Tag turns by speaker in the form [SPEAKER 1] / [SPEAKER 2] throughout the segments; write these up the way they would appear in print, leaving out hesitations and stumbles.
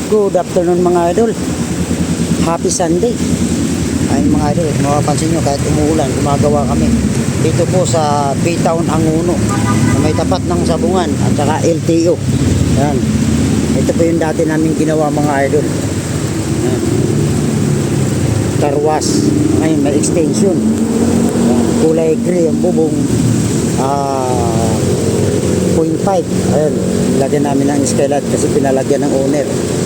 [SPEAKER 1] Good afternoon mga idol. Happy Sunday. Ayun mga idol, mapapansin nyo kahit umuulan, gumagawa kami dito po sa B-Town Anguno na may tapat ng Sabungan at saka LTO. Ayan. Ito po yung dati namin ginawa mga idol. Ayan. Carwash. Ngayon may extension. Ayan. Kulay gray ang bubong. 0.5. Ayan. Lagyan namin ng skylight kasi pinalagyan ng owner. Ayan.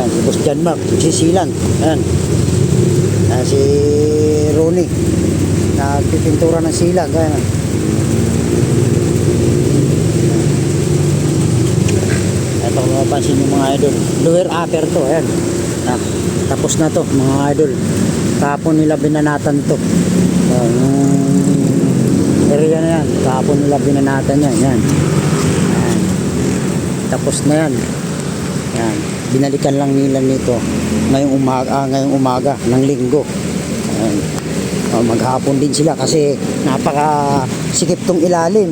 [SPEAKER 1] Si Boss John Mark. Sisilan. Ayan. Si Ronnie nagpipintura ng silag. Ayan. Ito kung mapapansin yung mga idol, lower upper to. Ayan. Tapos na to mga idol. Kapon nila binanatan to. Ayan. Yung area na yan, kapon nila binanatan yan. Ayan. Ayan. Tapos na yan. Ayan. Binalikan lang nila nito ngayong umaga ng linggo. Ayan. Maghapon din sila kasi napaka sikip tong ilalim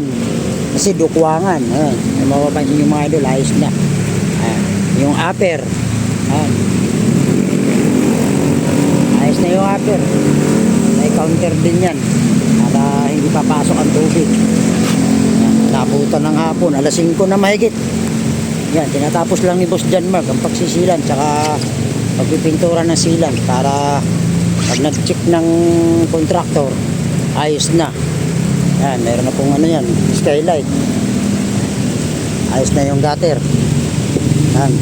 [SPEAKER 1] kasi dukwangan. Ayan. Mapapansin yung mga idol, ayos na. Ayan. Yung upper, ayan. Ayos na yung upper, may counter din yan para hindi papasok ang tubig. Ayan. Nabutan ng hapon, alas 5 na mahigit. Yan, tinatapos lang ni Boss John Mark ang pagsisilan tsaka pagpipintura ng silan para pag nag-check ng contractor, ayos na. Yan, meron na pong ano yan, skylight. Ayos na yung gutter. Yan.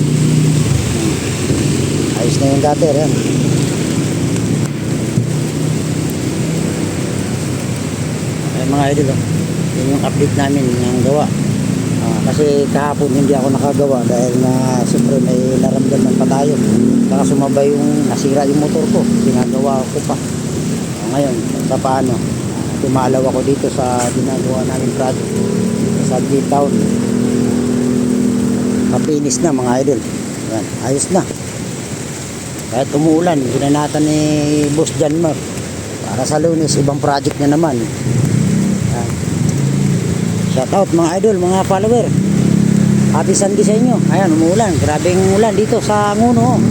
[SPEAKER 1] Ayos na yung gutter, yan. Ayan mga idol, yun yung update namin ng gawa. Kasi kahapon hindi ako nakagawa dahil na siyempre may naramdaman pa tayo. Saka sumabay yung nasira yung motor ko, ginagawa ko pa. Ngayon, sa paano, tumalaw ako dito sa ginagawa namin project sa B-Town. Mapinis na mga idol. Ayan, ayos na. Kahit umuulan, ginanatan ni Boss John Mark para sa Lunes, ibang project na naman. Ayan. Shout out mga idol, mga follower. Happy Sunday sa inyo. Ayan, umuulan. Grabing ulan dito sa Anguno.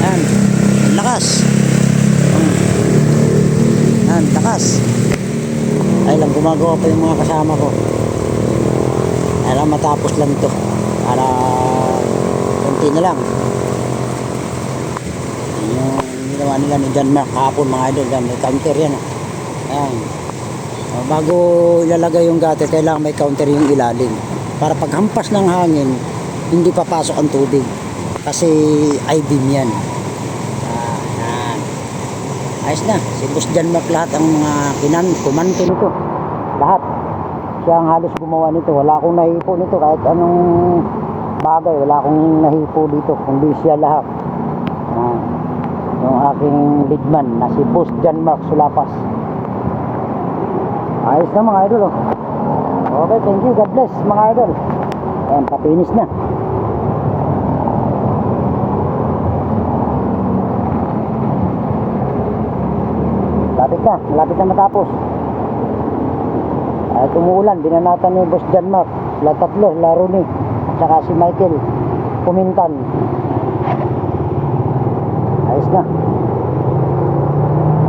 [SPEAKER 1] Ayan, lakas. Ayan, lakas. Ay lang, gumagawa pa yung mga kasama ko. Ayan, matapos lang to para konti na lang. Yung ginawa nila ni John Mark kahapon mga idol. Ayan, may counter yan. Ayan. Bago ilalagay yung gutter, kailangan may counter yung ilalim para paghampas ng hangin hindi papasok ang tubig kasi I-beam yan. Ayos na, si Boss John Mark lahat ang mga kumanto nito, lahat siya ang halos gumawa nito. Wala akong nahipo nito kahit anong bagay, wala akong nahipo dito kundi siya lahat. Yung aking leadman na si Boss John Mark Sulapas. Ayos na mga idol. Okay, thank you. God bless mga idol. Ayan, papinis na. Malapit na matapos. Ay, umuulan, binanatan ni Boss John Mark. Sila tatlo, sila Ronnie at saka si Michael Kumintan. Ayos na.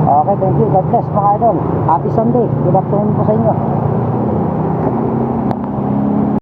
[SPEAKER 1] Okay, thank you. God bless mga idol. Happy Sunday. Good afternoon po sa inyo.